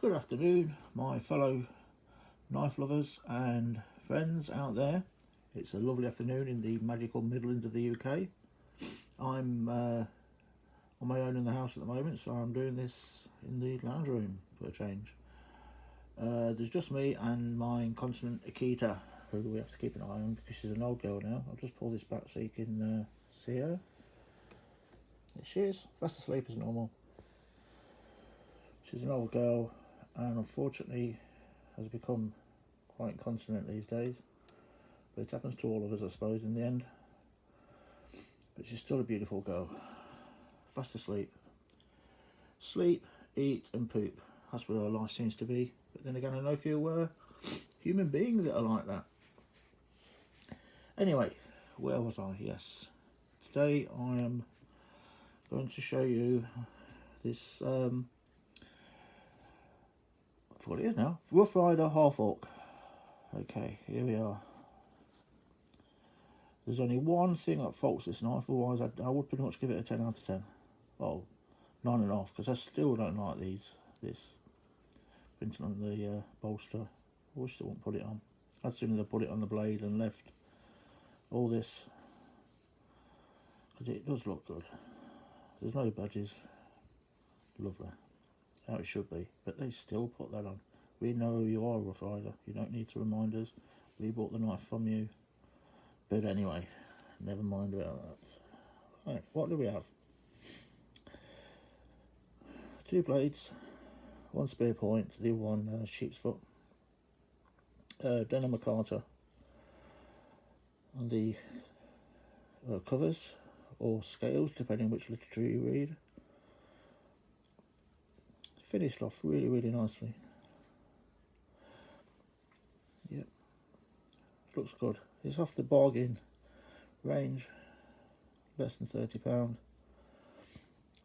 Good afternoon, my fellow knife lovers and friends out there. It's a lovely afternoon in the magical Midlands of the UK. I'm on my own in the house at the moment, so I'm doing this in the lounge room for a change. There's just me and my incontinent Akita, who we have to keep an eye on because she's an old girl now. I'll just pull this back so you can see her. There she is, fast asleep as normal. She's an old girl and unfortunately has become quite incontinent these days. But it happens to all of us, I suppose, in the end. But she's still a beautiful girl. Fast asleep. Sleep, eat and poop. That's what her life seems to be. But then again, I know few human beings that are like that. Anyway, where was I? Yes. Today I am going to show you this, I forgot what it is now. Rough Rider half orc. Okay, here we are. There's only one thing that faults this knife, otherwise I would pretty much give it a 10 out of 10. Oh, 9.5, because I still don't like this printing on the bolster. I wish they wouldn't put it on. I'd sooner they put it on the blade and left all this, because it does look good. There's no badges. Lovely. How it should be, but they still put that on. We know you are a Rough Rider. You don't need to remind us. We bought the knife from you. But anyway, never mind about that. Right, what do we have? 2 blades, 1 spear point, the other one sheep's foot. Denon McCarter on the covers or scales, depending which literature you read. Finished off really nicely. Yep, looks good. It's off the bargain range, less than £30.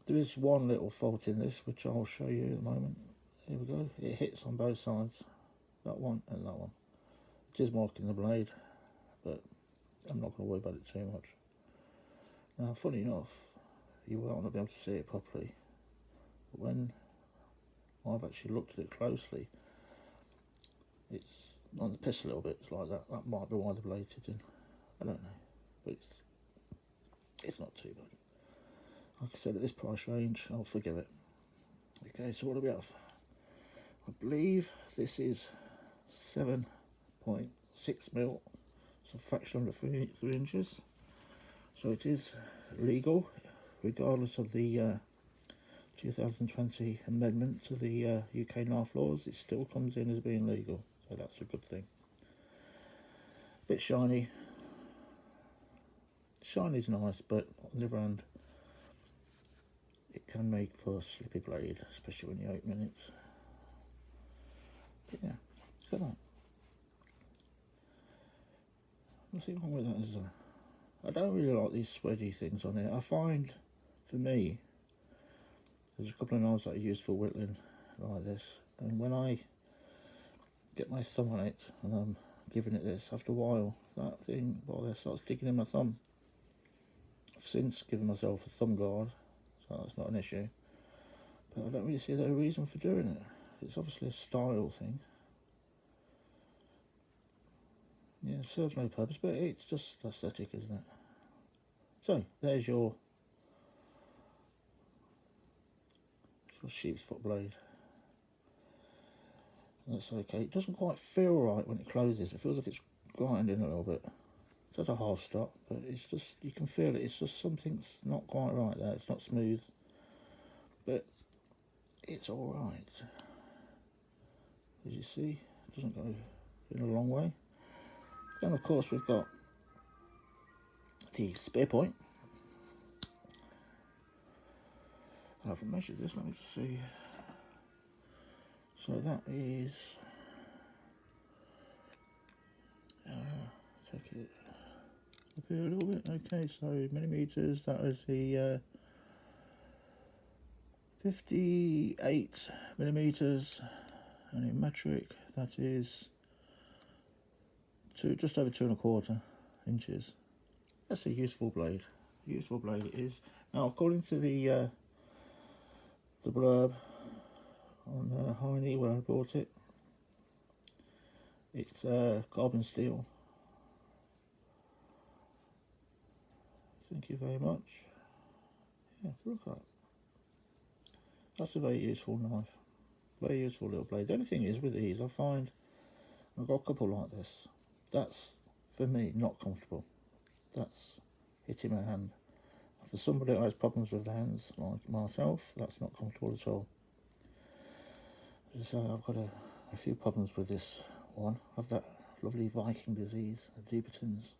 There is one little fault in this, which I'll show you in a moment. Here we go. It hits on both sides, that one and that one. It is marking the blade, but I'm not going to worry about it too much. Now, funny enough, you won't be able to see it properly, but when I've actually looked at it closely, it's on the piss a little bit. It's like that. That might be why the blade's hitting. I don't know, but it's not too bad. Like I said, at this price range, I'll forgive it. Okay, so what do we have? I believe this is 7.6 mil, so a fraction under 3 inches. So it is legal, regardless of the 2020 amendment to the UK knife laws. It still comes in as being legal, so that's a good thing. Bit shiny. Shiny's nice, but on the other hand, it can make for a slippy blade, especially when you're opening it. But yeah, look at that. Nothing wrong with that, is there? I don't really like these swedgy things on it. I find, for me, there's a couple of knives that I use for whittling like this, and when I get my thumb on it and I'm giving it this, after a while, that thing, well, it starts digging in my thumb. I've since given myself a thumb guard, so that's not an issue, but I don't really see the reason for doing it. It's obviously a style thing. Yeah, it serves no purpose, but it's just aesthetic, isn't it? So, there's your sheep's foot blade. That's okay. It doesn't quite feel right when it closes. It feels as if it's grinding a little bit. It's just a hard stop, but it's just, you can feel it. It's just something's not quite right there. It's not smooth, but it's all right. As you see, it doesn't go in a long way. Then, of course, we've got the spear point. I haven't measured this. Let me just see. So that is, take it up here a little bit. Okay, so millimeters, that is the 58 millimeters, and in metric that is just over 2.25 inches. That's a useful blade. Useful blade it is. Now, according to the blurb on Heine where I bought it. It's carbon steel. Thank you very much. Yeah, look at that. That's a very useful knife. Very useful little blade. The only thing is with these, I find I've got a couple like this. That's, for me, not comfortable. That's hitting my hand. For somebody who has problems with the hands, like myself, that's not comfortable at all. So I've got a few problems with this one. I've that lovely Viking disease, Dupuytren's.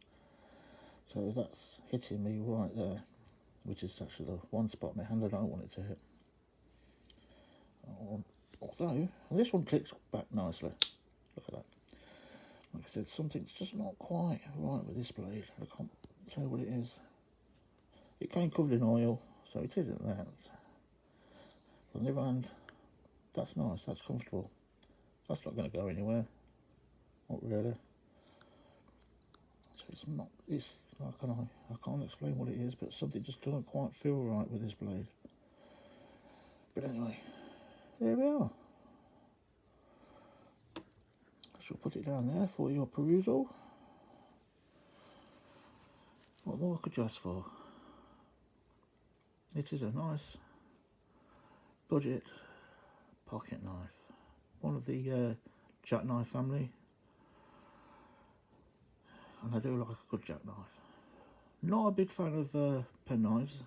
So that's hitting me right there, which is actually the one spot in my hand I don't want it to hit. Although, this one clicks back nicely. Look at that. Like I said, something's just not quite right with this blade. I can't tell what it is. It came covered in oil, so it isn't that. On the other hand, that's nice, that's comfortable. That's not going to go anywhere. Not really. So it's not, it's like, I can't explain what it is, but something just doesn't quite feel right with this blade. But anyway, there we are. I shall put it down there for your perusal. What more could you ask for? It is a nice budget pocket knife. One of the jackknife family. And I do like a good jackknife. Not a big fan of pen knives.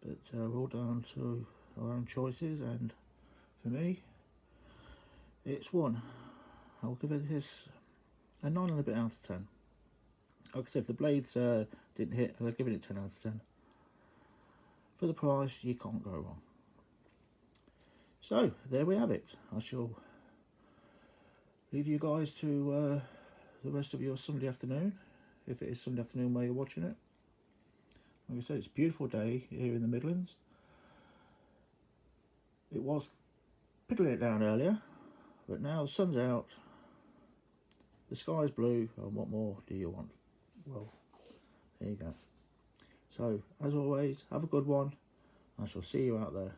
But we're all down to our own choices, and for me, it's one. I'll give it this a 9 and a bit out of 10. Like I said, if the blades didn't hit, I'd give it a 10 out of 10. For the price, you can't go wrong. So, there we have it. I shall leave you guys to the rest of your Sunday afternoon, if it is Sunday afternoon where you're watching it. Like I said, it's a beautiful day here in the Midlands. It was piddling it down earlier, but now the sun's out, the sky's blue, and what more do you want? Well, there you go. So, as always, have a good one. I shall see you out there.